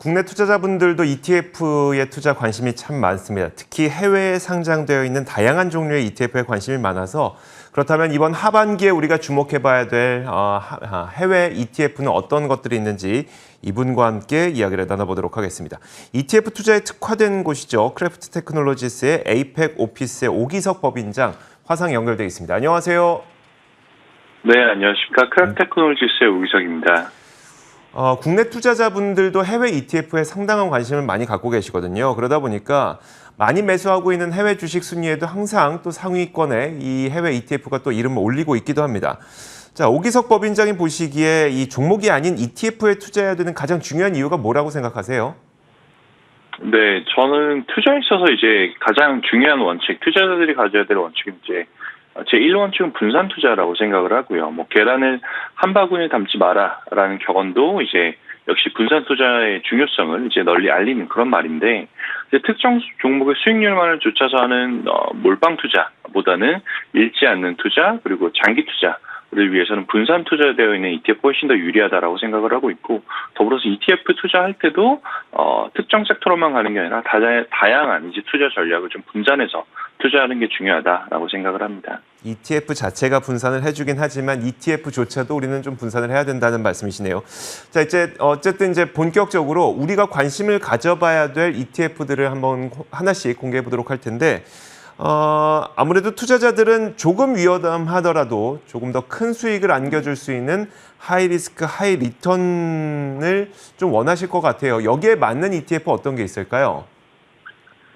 국내 투자자분들도 ETF에 투자 관심이 참 많습니다. 특히 해외에 상장되어 있는 다양한 종류의 ETF에 관심이 많아서 그렇다면 이번 하반기에 우리가 주목해봐야 될 해외 ETF는 어떤 것들이 있는지 이분과 함께 이야기를 나눠보도록 하겠습니다. ETF 투자에 특화된 곳이죠. 크래프트 테크놀로지스의 에이펙 오피스의 오기석 법인장 화상 연결되어 있습니다. 안녕하세요. 네, 안녕하십니까. 크래프트 테크놀로지스의 오기석입니다. 국내 투자자분들도 해외 ETF에 상당한 관심을 많이 갖고 계시거든요. 그러다 보니까 많이 매수하고 있는 해외 주식 순위에도 항상 또 상위권에 이 해외 ETF가 또 이름을 올리고 있기도 합니다. 자, 오기석 법인장이 보시기에 이 종목이 아닌 ETF에 투자해야 되는 가장 중요한 이유가 뭐라고 생각하세요? 네, 저는 투자에 있어서 이제 가장 중요한 원칙, 투자자들이 가져야 될 원칙은 이제 제 1원칙은 분산 투자라고 생각을 하고요. 계란을 한 바구니에 담지 마라라는 격언도 이제 역시 분산 투자의 중요성을 이제 널리 알리는 그런 말인데, 이제 특정 종목의 수익률만을 쫓아서 하는 몰빵 투자보다는 잃지 않는 투자 그리고 장기 투자를 위해서는 분산 투자되어 있는 ETF가 훨씬 더 유리하다라고 생각을 하고 있고, 더불어서 ETF 투자할 때도 특정 섹터로만 가는 게 아니라 다양한 이제 투자 전략을 좀 분산해서 투자하는 게 중요하다라고 생각을 합니다. ETF 자체가 분산을 해주긴 하지만 ETF조차도 우리는 좀 분산을 해야 된다는 말씀이시네요. 자, 이제 어쨌든 이제 본격적으로 우리가 관심을 가져봐야 될 ETF들을 한번 하나씩 공개해 보도록 할 텐데, 아무래도 투자자들은 조금 위험하더라도 조금 더 큰 수익을 안겨줄 수 있는 하이 리스크, 하이 리턴을 좀 원하실 것 같아요. 여기에 맞는 ETF 어떤 게 있을까요?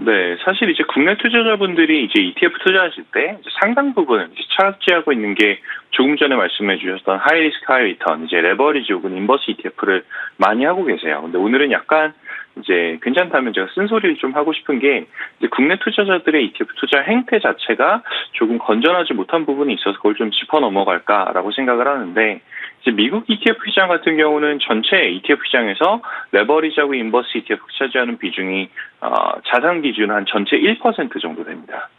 네, 사실 이제 국내 투자자분들이 이제 ETF 투자하실 때 이제 상당 부분 이제 차지하고 있는 게 조금 전에 말씀해 주셨던 하이 리스크, 하이 리턴, 이제 레버리지 혹은 인버스 ETF를 많이 하고 계세요. 근데 오늘은 약간 이제 괜찮다면 제가 쓴소리를 좀 하고 싶은 게, 이제 국내 투자자들의 ETF 투자 행태 자체가 조금 건전하지 못한 부분이 있어서 그걸 좀 짚어 넘어갈까라고 생각을 하는데, 이제 미국 ETF 시장 같은 경우는 전체 ETF 시장에서 레버리지하고 인버스 ETF 차지하는 비중이 자산 기준 한 전체 1% 정도 됩니다.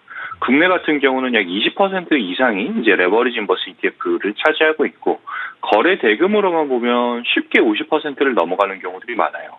국내 같은 경우는 약 20% 이상이 이제 레버리지 인버스 ETF를 차지하고 있고, 거래 대금으로만 보면 쉽게 50%를 넘어가는 경우들이 많아요.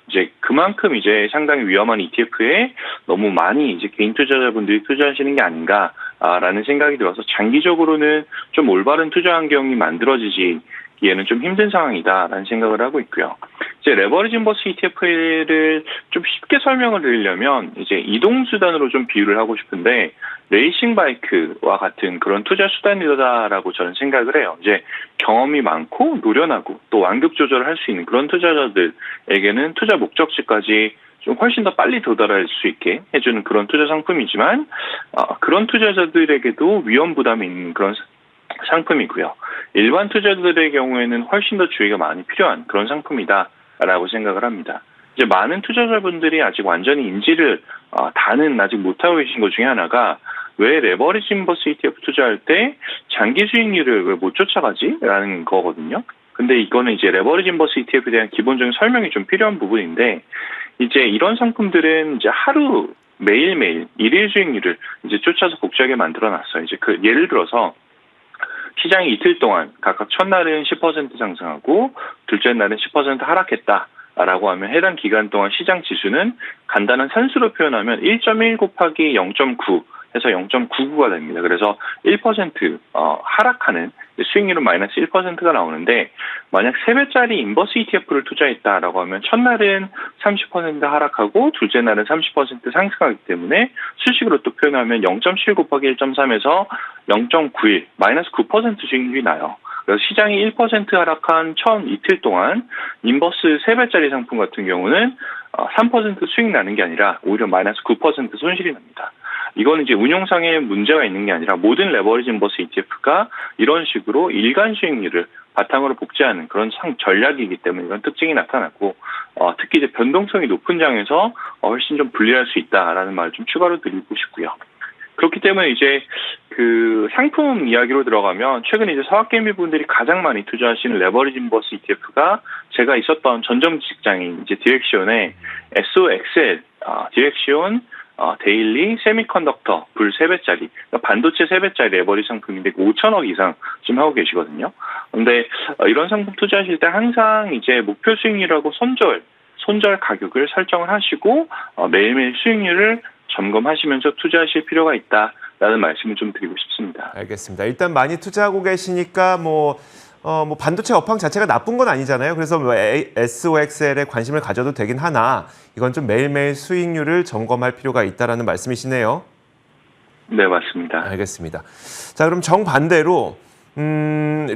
이제 그만큼 이제 상당히 위험한 ETF에 너무 많이 이제 개인 투자자분들이 투자하시는 게 아닌가라는 생각이 들어서, 장기적으로는 좀 올바른 투자 환경이 만들어지기에는 좀 힘든 상황이다라는 생각을 하고 있고요. 이제 레버리지 인버스 ETF를 좀 쉽게 설명을 드리려면 이제 이동 수단으로 좀 비유를 하고 싶은데, 레이싱 바이크와 같은 그런 투자 수단이다라고 저는 생각을 해요. 이제 경험이 많고 노련하고 또 완급 조절을 할 수 있는 그런 투자자들에게는 투자 목적지까지 좀 훨씬 더 빨리 도달할 수 있게 해주는 그런 투자 상품이지만, 그런 투자자들에게도 위험 부담이 있는 그런 상품이고요. 일반 투자자들의 경우에는 훨씬 더 주의가 많이 필요한 그런 상품이다라고 생각을 합니다. 이제 많은 투자자분들이 아직 완전히 인지를 다는 아직 못하고 계신 것 중에 하나가, 왜 레버리지 인버스 ETF 투자할 때 장기 수익률을 왜 못 쫓아가지? 라는 거거든요. 근데 이거는 이제 레버리지 인버스 ETF에 대한 기본적인 설명이 좀 필요한 부분인데, 이제 이런 상품들은 이제 하루 매일매일 일일 수익률을 이제 쫓아서 복잡하게 만들어 놨어요. 이제 예를 들어서 시장이 이틀 동안 각각 첫날은 10% 상승하고 둘째 날은 10% 하락했다라고 하면, 해당 기간 동안 시장 지수는 간단한 산수로 표현하면 1.1 곱하기 0.9 해서 0.99가 됩니다. 그래서 1% 하락하는 수익률은 마이너스 1%가 나오는데, 만약 3배짜리 인버스 ETF를 투자했다라고 하면 첫날은 30% 하락하고 둘째 날은 30% 상승하기 때문에 수식으로 또 표현하면 0.7 곱하기 1.3에서 0.91 마이너스 9% 수익률이 나요. 그래서 시장이 1% 하락한 첫 이틀 동안 인버스 3배짜리 상품 같은 경우는 3% 수익 나는 게 아니라 오히려 마이너스 9% 손실이 납니다. 이건 이제 운용상의 문제가 있는 게 아니라 모든 레버리지 인버스 ETF가 이런 식으로 일간 수익률을 바탕으로 복제하는 그런 전략이기 때문에 이런 특징이 나타났고, 특히 이제 변동성이 높은 장에서 훨씬 좀 불리할 수 있다라는 말을 좀 추가로 드리고 싶고요. 그렇기 때문에 이제 그 상품 이야기로 들어가면, 최근에 이제 서학개미분들이 가장 많이 투자하시는 레버리지 인버스 ETF가 제가 있었던 전점 직장인 이제 디렉시온의 SOXL, 디렉시온 데일리 세미컨덕터 불 3배짜리, 그러니까 반도체 3배짜리 레버리지 상품인데 5천억 이상 지금 하고 계시거든요. 근데 이런 상품 투자하실 때 항상 이제 목표 수익률하고 손절 가격을 설정을 하시고 매일매일 수익률을 점검하시면서 투자하실 필요가 있다라는 말씀을 좀 드리고 싶습니다. 알겠습니다. 일단 많이 투자하고 계시니까 뭐 반도체 업황 자체가 나쁜 건 아니잖아요. 그래서 뭐 SOXL에 관심을 가져도 되긴 하나 이건 좀 매일매일 수익률을 점검할 필요가 있다라는 말씀이시네요. 네, 맞습니다. 알겠습니다. 자, 그럼 정반대로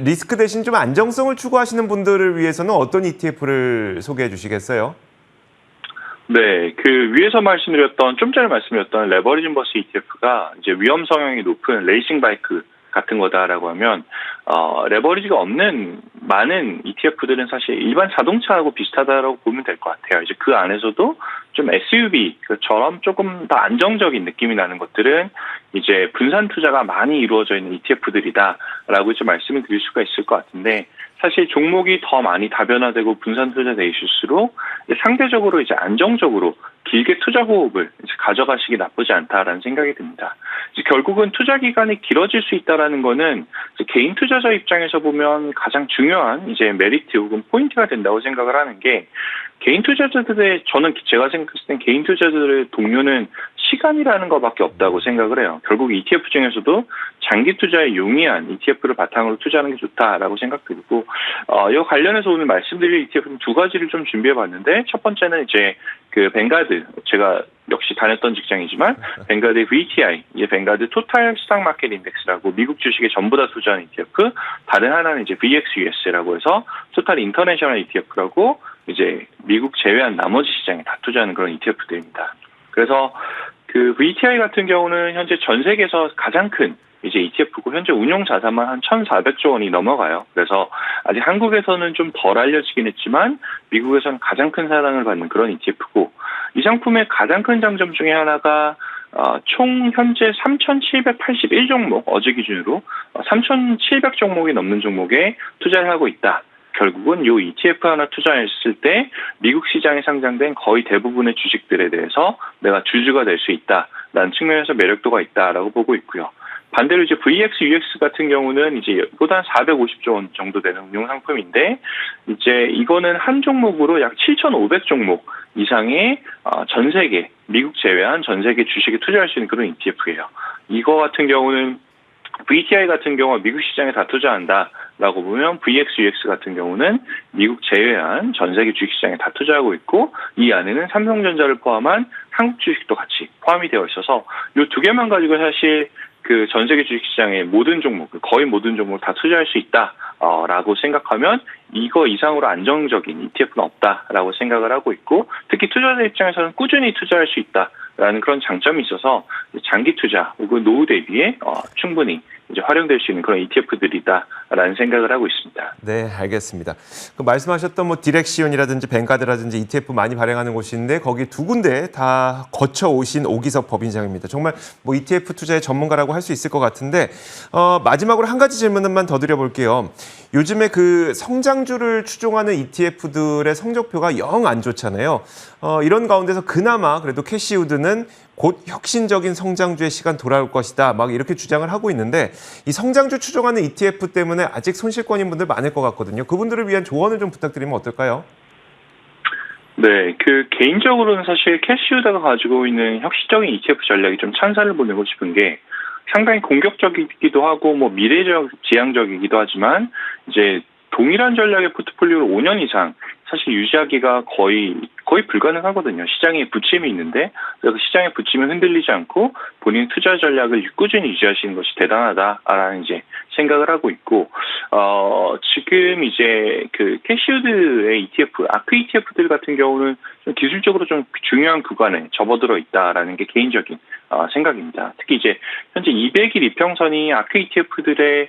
리스크 대신 좀 안정성을 추구하시는 분들을 위해서는 어떤 ETF를 소개해 주시겠어요? 네, 그 위에서 말씀드렸던 좀 전에 말씀드렸던 레버리지 인버스 ETF가 이제 위험 성향이 높은 레이싱 바이크 같은 거다라고 하면 레버리지가 없는 많은 ETF들은 사실 일반 자동차하고 비슷하다라고 보면 될 것 같아요. 이제 그 안에서도 좀 SUV처럼 조금 더 안정적인 느낌이 나는 것들은 이제 분산 투자가 많이 이루어져 있는 ETF들이다라고 좀 말씀을 드릴 수가 있을 것 같은데 사실 종목이 더 많이 다변화되고 분산 투자돼 있을수록 상대적으로 이제 안정적으로 길게 투자 호흡을 이제 가져가시기 나쁘지 않다라는 생각이 듭니다. 이제 결국은 투자 기간이 길어질 수 있다라는 거는 이제 개인 투자자 입장에서 보면 가장 중요한 이제 메리트 혹은 포인트가 된다고 생각을 하는 게 개인 투자자들의 제가 생각했을 땐 개인 투자자들의 동료는 시간이라는 것밖에 없다고 생각을 해요. 결국 ETF 중에서도 장기 투자에 용이한 ETF를 바탕으로 투자하는 게 좋다라고 생각드리고 이 관련해서 오늘 말씀드릴 ETF는 두 가지를 좀 준비해봤는데 첫 번째는 이제 그 뱅가드 제가 역시 다녔던 직장이지만 뱅가드의 VTI 이제 뱅가드 토탈 스탁 마켓 인덱스라고 미국 주식에 전부 다 투자하는 ETF 다른 하나는 이제 VXUS라고 해서 토탈 인터내셔널 ETF라고 이제 미국 제외한 나머지 시장에 다 투자하는 그런 ETF들입니다. 그래서 그 VTI 같은 경우는 현재 전 세계에서 가장 큰 이제 ETF고 현재 운용 자산만 한 1,400조 원이 넘어가요. 그래서 아직 한국에서는 좀 덜 알려지긴 했지만 미국에서는 가장 큰 사랑을 받는 그런 ETF고 이 상품의 가장 큰 장점 중에 하나가 총 현재 3,781종목 어제 기준으로 3,700 종목이 넘는 종목에 투자를 하고 있다. 결국은 이 ETF 하나 투자했을 때 미국 시장에 상장된 거의 대부분의 주식들에 대해서 내가 주주가 될 수 있다라는 측면에서 매력도가 있다라고 보고 있고요. 반대로 이제 VXUX 같은 경우는 이제 보다 450조 원 정도 되는 운용 상품인데 이제 이거는 한 종목으로 약 7,500종목 이상의 전 세계 미국 제외한 전 세계 주식에 투자할 수 있는 그런 ETF예요. 이거 같은 경우는 VTI 같은 경우가 미국 시장에 다 투자한다라고 보면 VXUX 같은 경우는 미국 제외한 전 세계 주식시장에 다 투자하고 있고 이 안에는 삼성전자를 포함한 한국 주식도 같이 포함이 되어 있어서 이 두 개만 가지고 사실 그 전 세계 주식시장의 모든 종목, 거의 모든 종목 다 투자할 수 있다라고 생각하면 이거 이상으로 안정적인 ETF는 없다라고 생각을 하고 있고 특히 투자자 입장에서는 꾸준히 투자할 수 있다라는 그런 장점이 있어서 장기 투자 혹은 노후 대비에 충분히 이제 활용될 수 있는 그런 ETF들이다라는 생각을 하고 있습니다. 네, 알겠습니다. 그 말씀하셨던 뭐 디렉시온이라든지 뱅가드라든지 ETF 많이 발행하는 곳인데 거기 두 군데 다 거쳐 오신 오기석 법인장입니다. 정말 뭐 ETF 투자의 전문가라고 할 수 있을 것 같은데 마지막으로 한 가지 질문만 더 드려볼게요. 요즘에 그 성장주를 추종하는 ETF들의 성적표가 영 안 좋잖아요. 이런 가운데서 그나마 그래도 캐시우드는 곧 혁신적인 성장주의 시간 돌아올 것이다. 막 이렇게 주장을 하고 있는데 이 성장주 추종하는 ETF 때문에 아직 손실권인 분들 많을 것 같거든요. 그분들을 위한 조언을 좀 부탁드리면 어떨까요? 네, 그 개인적으로는 사실 캐시우드가 가지고 있는 혁신적인 ETF 전략이 좀 찬사를 보내고 싶은 게 상당히 공격적이기도 하고 뭐 미래적 지향적이기도 하지만 이제 동일한 전략의 포트폴리오를 5년 이상 사실 유지하기가 거의 불가능하거든요. 시장에 부침이 있는데 그래서 시장의 부침이 흔들리지 않고 본인 투자 전략을 꾸준히 유지하시는 것이 대단하다라는 이제 생각을 하고 있고 지금 이제 그 캐시우드의 ETF, 아크 ETF들 같은 경우는 좀 기술적으로 좀 중요한 구간에 접어들어 있다라는 게 개인적인 생각입니다. 특히 이제 현재 200일 이평선이 아크 ETF들의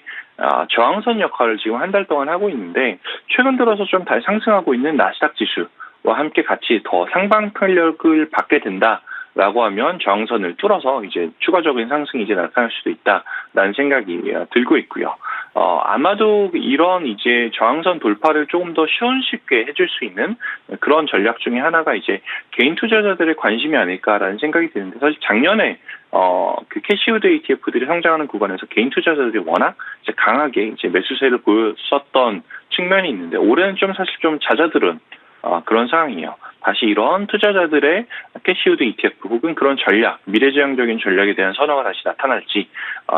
저항선 역할을 지금 한 달 동안 하고 있는데 최근 들어서 좀 다시 상승하고 있는 나스닥 지수와 함께 같이 더 상방 탄력을 받게 된다라고 하면 저항선을 뚫어서 이제 추가적인 상승이 이제 나타날 수도 있다라는 생각이 들고 있고요. 아마도 이런 이제 저항선 돌파를 조금 더 쉽게 해줄 수 있는 그런 전략 중에 하나가 이제 개인 투자자들의 관심이 아닐까라는 생각이 드는데 사실 작년에 그 캐시우드 ETF들이 성장하는 구간에서 개인 투자자들이 워낙 이제 강하게 이제 매수세를 보였었던 측면이 있는데 올해는 좀 사실 좀 잦아들은 그런 상황이에요. 다시 이런 투자자들의 캐시우드 ETF 혹은 그런 전략, 미래지향적인 전략에 대한 선호가 다시 나타날지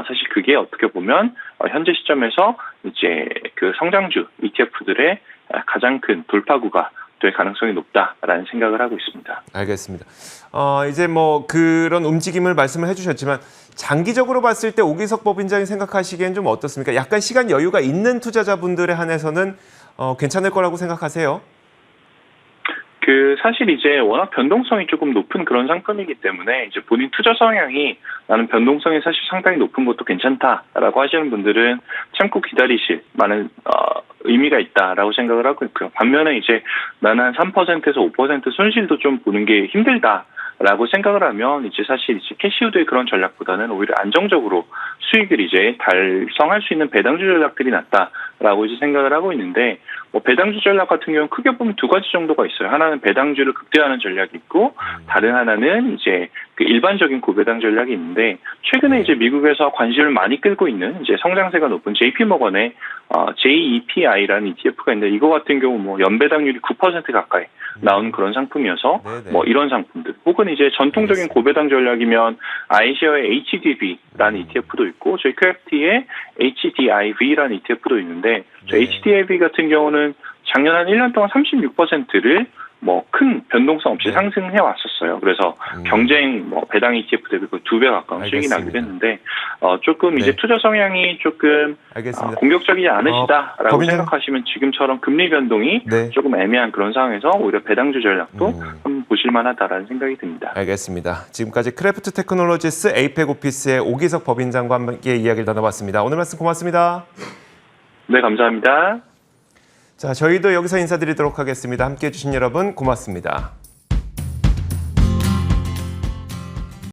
사실 그게 어떻게 보면 현재 시점에서 이제 그 성장주 ETF들의 가장 큰 돌파구가 될 가능성이 높다라는 생각을 하고 있습니다. 알겠습니다. 이제 뭐 그런 움직임을 말씀을 해주셨지만 장기적으로 봤을 때 오기석 법인장이 생각하시기엔 좀 어떻습니까? 약간 시간 여유가 있는 투자자분들에 한해서는 괜찮을 거라고 생각하세요? 사실 이제 워낙 변동성이 조금 높은 그런 상품이기 때문에 이제 본인 투자 성향이 나는 변동성이 사실 상당히 높은 것도 괜찮다라고 하시는 분들은 참고 기다리실 많은 의미가 있다라고 생각을 하고 있고요. 반면에 이제 나는 한 3%에서 5% 손실도 좀 보는 게 힘들다라고 생각을 하면 이제 사실 이제 캐시우드의 그런 전략보다는 오히려 안정적으로 수익을 이제 달성할 수 있는 배당주 전략들이 낫다라고 이제 생각을 하고 있는데 배당주 전략 같은 경우는 크게 보면 두 가지 정도가 있어요. 하나는 배당주를 극대화하는 전략이 있고 다른 하나는 이제 그 일반적인 고배당 전략이 있는데 최근에 이제 미국에서 관심을 많이 끌고 있는 이제 성장세가 높은 JP모건의 JEPI라는 ETF가 있는데 이거 같은 경우 뭐 연배당률이 9% 가까이 나오는 그런 상품이어서 뭐 이런 상품들 혹은 이제 전통적인 고배당 전략이면 iShare의 HDV라는 ETF도 있고 저희 QFT의 HDIV라는 ETF도 있는데 HDIV 같은 경우는 작년 한 1년 동안 36%를 뭐 큰 변동성 없이 상승해 왔었어요. 그래서 경쟁 배당 ETF 대비 2배 가까운 수익이 나기도 했는데 조금 이제 투자 성향이 조금 공격적이지 않으시다라고 생각하시면 지금처럼 금리 변동이 조금 애매한 그런 상황에서 오히려 배당주 전략도 한번 보실 만하다라는 생각이 듭니다. 알겠습니다. 지금까지 크래프트 테크놀로지스 에이펙 오피스의 오기석 법인장과 함께 이야기를 나눠봤습니다. 오늘 말씀 고맙습니다. 네, 감사합니다. 자, 저희도 여기서 인사드리도록 하겠습니다. 함께해 주신 여러분 고맙습니다.